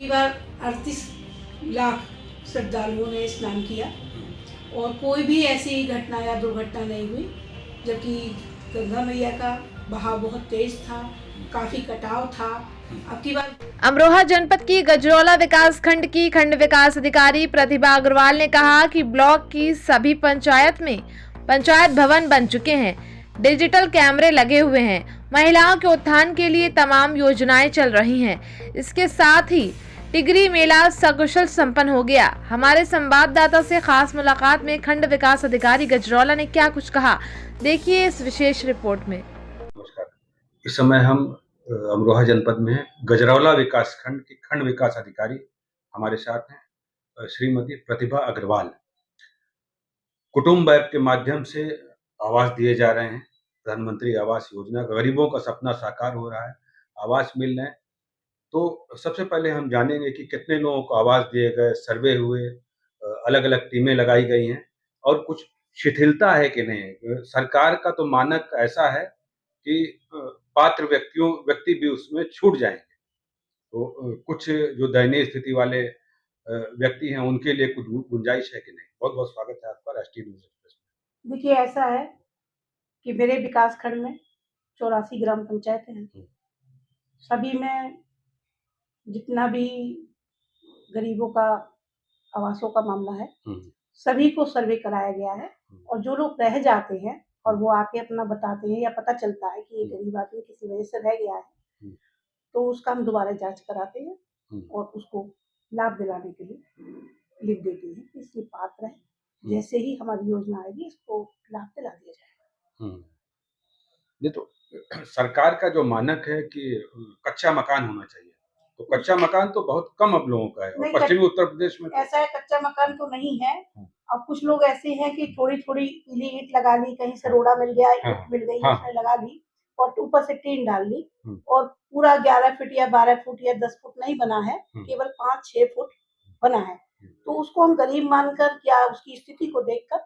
बार 38 लाख श्रद्धालुओं ने स्नान किया और कोई भी ऐसी घटना या दुर्घटना नहीं हुई, जबकि गंगा मैया का बहाव बहुत तेज था, काफी कटाव था। अब की बार अमरोहा जनपद की गजरौला विकास खंड की खंड विकास अधिकारी प्रतिभा अग्रवाल ने कहा कि ब्लॉक की सभी पंचायत में पंचायत भवन बन चुके हैं, डिजिटल कैमरे लगे हुए हैं, महिलाओं के उत्थान के लिए तमाम योजनाएं चल रही हैं। इसके साथ ही टिगरी मेला सकुशल संपन्न हो गया। हमारे संवाददाता से खास मुलाकात में खंड विकास अधिकारी गजरौला ने क्या कुछ कहा, देखिए इस विशेष रिपोर्ट में। नमस्कार। इस समय हम अमरोहा जनपद में हैं। गजरौला विकास खंड की खंड विकास अधिकारी हमारे साथ हैं, श्रीमती प्रतिभा अग्रवाल। कुटुंब ऐप के माध्यम से आवास दिए जा रहे हैं। प्रधानमंत्री आवास योजना, गरीबों का सपना साकार हो रहा है, आवास मिल रहे हैं। तो सबसे पहले हम जानेंगे कि कितने लोगों को आवास दिए गए, सर्वे हुए, अलग अलग टीमें लगाई गई हैं और कुछ शिथिलता है कि नहीं। सरकार का तो मानक ऐसा है कि पात्र व्यक्ति भी उसमें छूट जाएंगे। तो कुछ जो दयनीय स्थिति वाले व्यक्ति हैं उनके लिए कुछ गुंजाइश है कि नहीं। बहुत बहुत स्वागत है आपका राष्ट्रीय न्यूज एक्सप्रेस में। देखिए, ऐसा है कि मेरे विकास खंड में 84 ग्राम पंचायतें हैं। सभी में जितना भी गरीबों का आवासों का मामला है, सभी को सर्वे कराया गया है और जो लोग रह जाते हैं और वो आके अपना बताते हैं या पता चलता है कि ये गरीब आदमी किसी वजह से रह गया है, तो उसका हम दोबारा जांच कराते हैं और उसको लाभ दिलाने के लिए लिख देते हैं कि इसलिए पात्र है, जैसे ही हमारी योजना आएगी इसको लाभ दिला दिया जाएगा। नहीं तो सरकार का जो मानक है कि कच्चा मकान होना चाहिए, तो कच्चा मकान तो बहुत कम अब लोगों का है और पश्चिमी उत्तर प्रदेश में ऐसा है, कच्चा मकान तो नहीं है। अब कुछ लोग ऐसे हैं कि थोड़ी थोड़ी पीली ईंट लगा ली, कहीं से रोड़ा मिल गया, ईंट मिल गई, उसमें लगा ली और ऊपर से टीन डाल ली और पूरा 11 फुट या 12 फुट या 10 फुट नहीं बना है, केवल 5-6 फुट बना है। तो उसको हम गरीब मानकर या उसकी स्थिति को देखकर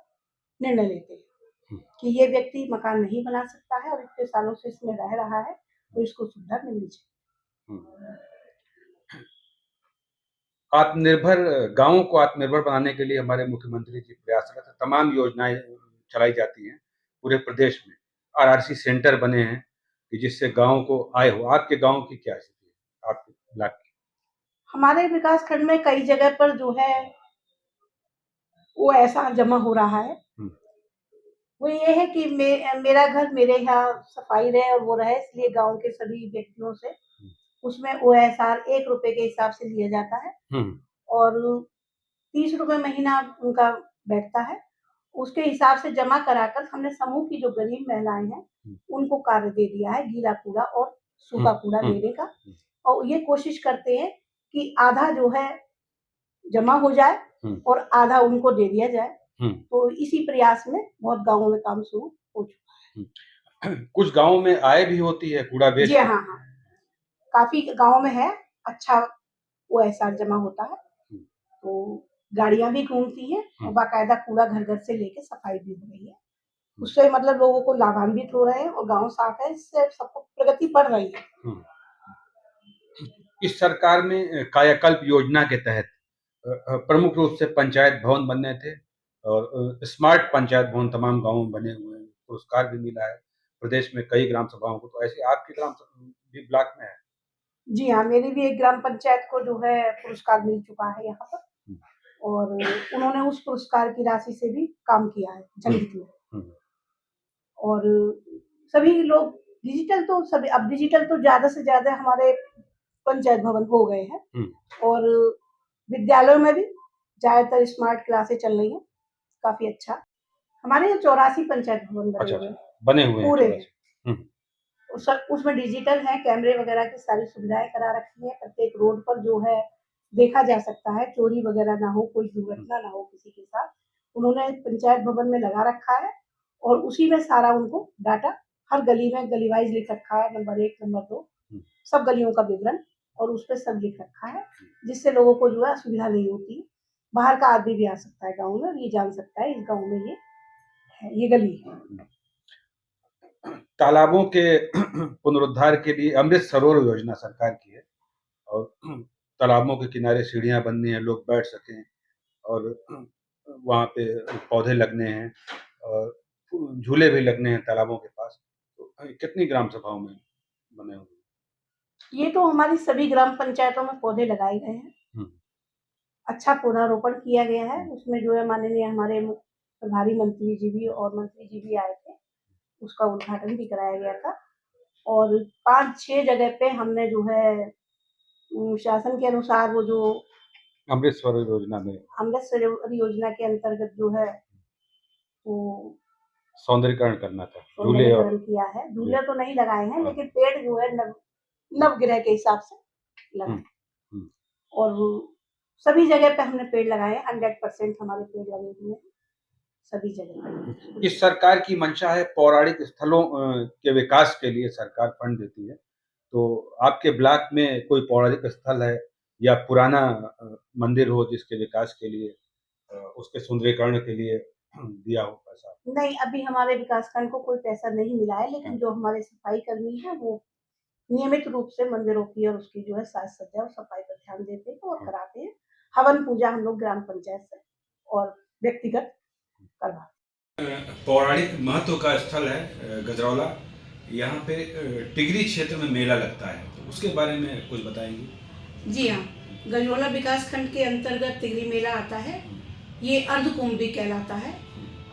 निर्णय लेते हैं कि ये व्यक्ति मकान नहीं बना सकता है और इतने सालों से इसमें रह रहा है, तो इसको सुविधा मिलनी चाहिए। आत्मनिर्भर गांवों को आत्मनिर्भर बनाने के लिए हमारे मुख्यमंत्री जी प्रयासरत हैं। तमाम योजनाएं चलाई जाती हैं पूरे प्रदेश में। आरआरसी सेंटर बने हैं कि जिससे गांव को आय हो। आपके गांव की क्या स्थिति है, आपके ब्लॉक की? हमारे विकास खंड में कई जगह पर जो है वो ऐसा जमा हो रहा है, वो ये है कि मेरा घर मेरे यहाँ सफाई रहे और वो रहे, इसलिए गांव के सभी व्यक्तियों से उसमें OSR 1 रुपए के हिसाब से लिया जाता है और 30 रुपए महीना उनका बैठता है। उसके हिसाब से जमा कराकर हमने समूह की जो गरीब महिलाएं हैं उनको कार्य दे दिया है, गीला कूड़ा और सूखा कूड़ा देने का, और ये कोशिश करते हैं कि आधा जो है जमा हो जाए और आधा उनको दे दिया जाए। तो इसी प्रयास में बहुत गांवों में काम शुरू हो चुका है। कुछ गांवों में आय भी होती है कूड़ा बेच। जी हाँ, काफी गांवों में है, अच्छा OSR जमा होता है, तो गाड़ियां भी घूमती हैं और बाकायदा कूड़ा घर घर से लेके सफाई भी हो रही है। उससे मतलब लोगों को लाभान्वित हो रहे हैं और गांव साफ है, इससे सबको प्रगति बढ़ रही है। इस सरकार में कायाकल्प योजना के तहत प्रमुख रूप से पंचायत भवन बनने थे और स्मार्ट पंचायत भवन तमाम गांवों में बने हुए हैं। पुरस्कार भी मिला है प्रदेश में कई ग्राम सभाओं को। तो ऐसे आपकी ग्राम भी ब्लॉक में है? जी हाँ, मेरी भी एक ग्राम पंचायत को जो है पुरस्कार मिल चुका है यहाँ पर और उन्होंने उस पुरस्कार की राशि से भी काम किया है जनहित में। और सभी लोग डिजिटल तो सभी, अब डिजिटल तो ज्यादा से ज्यादा हमारे पंचायत भवन हो गए हैं और विद्यालयों में भी ज्यादातर स्मार्ट क्लासें चल रही हैं, काफी अच्छा। हमारे यहाँ 84 पंचायत भवन बने हुए पूरे उसमें डिजिटल है, कैमरे वगैरह की सारी सुविधाएं करा रखी है। प्रत्येक रोड पर जो है देखा जा सकता है, चोरी वगैरह ना हो, कोई दुर्घटना ना हो किसी के साथ, उन्होंने पंचायत भवन में लगा रखा है और उसी में सारा उनको डाटा, हर गली में गली वाइज लिख रखा है, नंबर 1 नंबर 2 सब गलियों का विवरण और उस पर सब लिख रखा है, जिससे लोगों को जो है असुविधा नहीं होती। बाहर का आदमी भी आ सकता है गाँव में और ये जान सकता है इस गाँव में ये गली है। तालाबों के पुनरुद्धार के लिए अमृत सरोवर योजना सरकार की है और तालाबों के किनारे सीढ़ियाँ बननी है, लोग बैठ सकें और वहाँ पे पौधे लगने हैं और झूले भी लगने हैं तालाबों के पास। तो कितनी ग्राम सभाओं में बने हुए हैं? ये तो हमारी सभी ग्राम पंचायतों में पौधे लगाए गए हैं। अच्छा पौधारोपण किया गया है। उसमें जो है माननीय हमारे प्रभारी मंत्री जी भी और मंत्री जी भी आए थे, उसका उद्घाटन भी कराया गया था। और 5-6 जगह पे हमने जो है शासन के अनुसार वो जो अमृत सरोवर योजना में अमृत सरोवर योजना के अंतर्गत जो है वो सौंदर्यीकरण करना था, झूले और सौंदर्यीकरण किया है। झूले तो नहीं लगाए हैं, लेकिन पेड़ जो है नवग्रह के हिसाब से लगाए और सभी जगह पे हमने पेड़ लगाए हैं। 100% हमारे पेड़ लगे हुए हैं सभी जगह। इस सरकार की मंशा है पौराणिक स्थलों के विकास के लिए सरकार फंड देती है। तो आपके ब्लॉक में कोई पौराणिक स्थल है या पुराना मंदिर हो जिसके विकास के लिए उसके सुंदरीकरण के लिए दिया हो पैसा? नहीं, अभी हमारे विकासखंड को कोई पैसा नहीं मिला है, लेकिन जो हमारे सफाई कर्मी हैं वो नियमित रूप से मंदिरों की और उसकी जो है साज सज्जा और सफाई पर ध्यान देते हैं और कराते हैं। हवन पूजा हम लोग ग्राम पंचायत से और व्यक्तिगत करवाते हैं। पौराणिक महत्व का स्थल है गजरौला। यहाँ पे टिगरी क्षेत्र में मेला लगता है, तो उसके बारे में कुछ बताएंगे? जी हाँ, गजरौला विकास खंड के अंतर्गत तिगरी मेला आता है। ये अर्धकुंभी कहलाता है।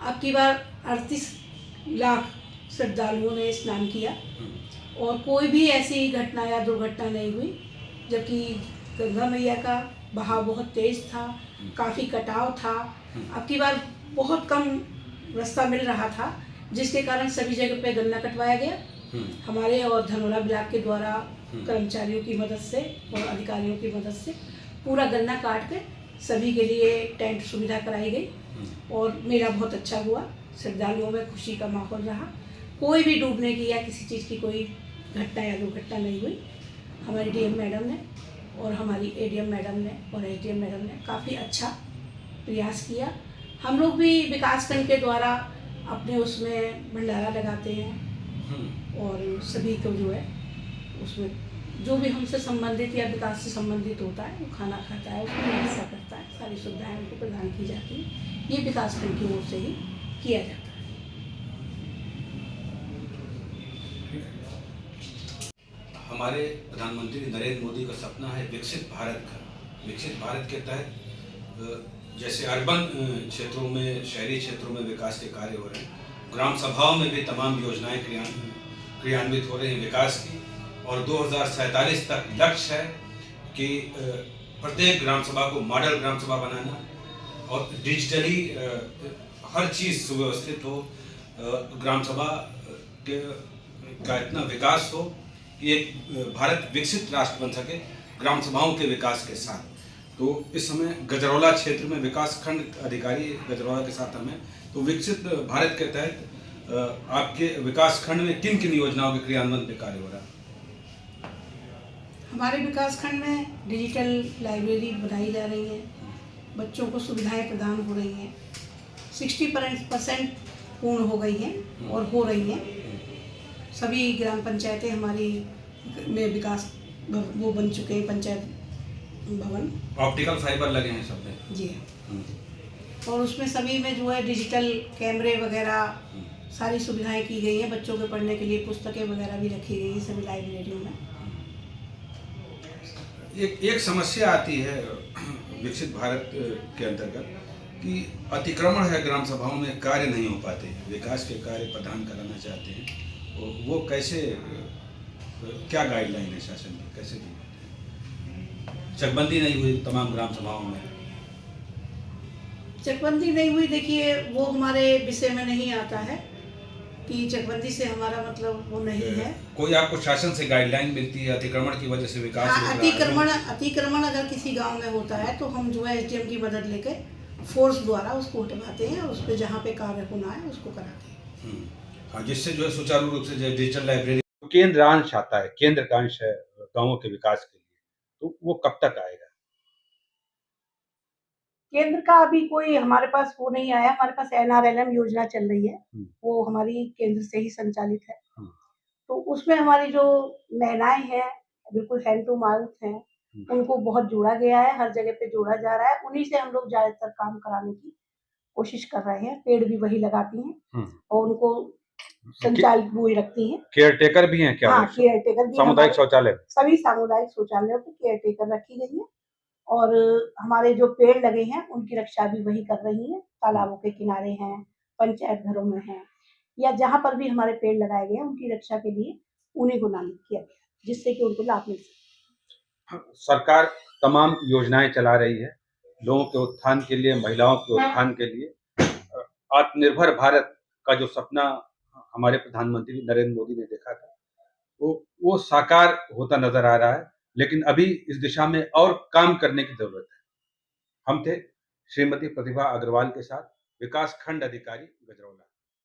अब की बार 38 लाख श्रद्धालुओं ने स्नान किया और कोई भी ऐसी घटना या दुर्घटना नहीं हुई, जबकि गंगा मैया का बहाव बहुत तेज था, काफ़ी कटाव था। अब की बार बहुत कम रास्ता मिल रहा था, जिसके कारण सभी जगह पे गन्ना कटवाया गया। हमारे और धनौला ब्लॉक के द्वारा कर्मचारियों की मदद से और अधिकारियों की मदद से पूरा गन्ना काट के सभी के लिए टेंट सुविधा कराई गई और मेला बहुत अच्छा हुआ। श्रद्धालुओं में खुशी का माहौल रहा। कोई भी डूबने की या किसी चीज़ की कोई घटना या दुर्घटना नहीं हुई। हमारी डीएम मैडम ने और हमारी एडीएम मैडम ने और एसडीएम मैडम ने काफ़ी अच्छा प्रयास किया। हम लोग भी विकासखंड के द्वारा अपने उसमें भंडारा लगाते हैं और सभी को जो है उसमें जो भी हमसे संबंधित या विकास से संबंधित होता है वो खाना खाता है, उसमें नाश्ता करता है, सारी सुविधाएं उनको प्रदान की जाती है। ये विकासखंड की ओर से ही किया जाता है। हमारे प्रधानमंत्री नरेंद्र मोदी का सपना है विकसित भारत का। विकसित भारत के तहत जैसे अर्बन क्षेत्रों में, शहरी क्षेत्रों में विकास के कार्य हो रहे हैं, ग्राम सभाओं में भी तमाम योजनाएं क्रियान्वित हो रही हैं विकास की। और 2047 तक लक्ष्य है कि प्रत्येक ग्राम सभा को मॉडल ग्राम सभा बनाना और डिजिटली हर चीज़ सुव्यवस्थित हो, ग्राम सभा का इतना विकास हो कि एक भारत विकसित राष्ट्र बन सके ग्राम सभाओं के विकास के साथ। तो इस समय गजरौला क्षेत्र में विकास खंड अधिकारी गजरौला के साथ हमें, तो विकसित भारत के तहत आपके विकास खंड में किन किन योजनाओं के क्रियान्वयन पे कार्य हो रहा है? हमारे विकासखंड में डिजिटल लाइब्रेरी बनाई जा रही है, बच्चों को सुविधाएं प्रदान हो रही हैं, 60% पूर्ण हो गई हैं और हो रही हैं। सभी ग्राम पंचायतें हमारी में विकास वो बन चुके हैं, पंचायत भवन। ऑप्टिकल फाइबर लगे हैं सब में? जी हाँ। और उसमें सभी में जो है डिजिटल कैमरे वगैरह सारी सुविधाएं की गई हैं। बच्चों के पढ़ने के लिए पुस्तकें वगैरह भी रखी गई हैं सभी लाइब्रेरियों में। एक समस्या आती है विकसित भारत के अंतर्गत कि अतिक्रमण है, ग्राम सभाओं में कार्य नहीं हो पाते, विकास के कार्य प्रदान कराना चाहते हैं, वो कैसे, क्या गाइडलाइन है शासन की, कैसे दी? चकबंदी नहीं हुई तमाम ग्राम सभाओं में? चकबंदी नहीं हुई, देखिए वो हमारे विषय में नहीं आता है कि चकबंदी से हमारा मतलब वो नहीं है। कोई आपको शासन से गाइडलाइन मिलती है अतिक्रमण की वजह से विकास? हाँ, अतिक्रमण अगर किसी गांव में होता है तो हम जो है एसडीएम की मदद लेके फोर्स द्वारा उसको हटवाते हैं और उस पर जहाँ पे कार्य होना है उसको कराते हैं। हाँ, जिससे जो है सुचारू रूप से डिजिटल लाइब्रेरी केंद्र अंश आता है, केंद्र का अंश है गाँवों के विकास के लिए, तो वो कब तक आएगा? केंद्र का अभी कोई हमारे पास वो नहीं आया। हमारे पास NRLM योजना चल रही है, वो हमारी केंद्र से ही संचालित है। तो उसमें हमारी जो महिलाएं हैं बिल्कुल हैंड टू माउथ हैं, उनको बहुत जोड़ा गया है, हर जगह पे जोड़ा जा रहा है। उन्हीं से हम लोग ज्यादातर काम कराने की कोशिश कर रहे हैं। पेड़ भी वही लगाती हैं और उनको संचालित वही रखती हैं। केयर टेकर भी हैं क्या? हाँ, केयर टेकर भी सामुदायिक शौचालय, सभी सामुदायिक शौचालयों पे केयर टेकर रखी गई है और हमारे जो पेड़ लगे हैं उनकी रक्षा भी वही कर रही है। तालाबों के किनारे हैं, पंचायत घरों में हैं या जहाँ पर भी हमारे पेड़ लगाए गए हैं उनकी रक्षा के लिए उन्हीं को नामित किया गया, जिससे कि उनको लाभ मिल सके। सरकार तमाम योजनाएं चला रही है लोगों के उत्थान के लिए, महिलाओं के उत्थान के लिए। आत्मनिर्भर भारत का जो सपना हमारे प्रधानमंत्री नरेंद्र मोदी ने देखा था वो साकार होता नजर आ रहा है, लेकिन अभी इस दिशा में और काम करने की जरूरत है। हम थे श्रीमती प्रतिभा अग्रवाल के साथ, विकास खंड अधिकारी गजरौला।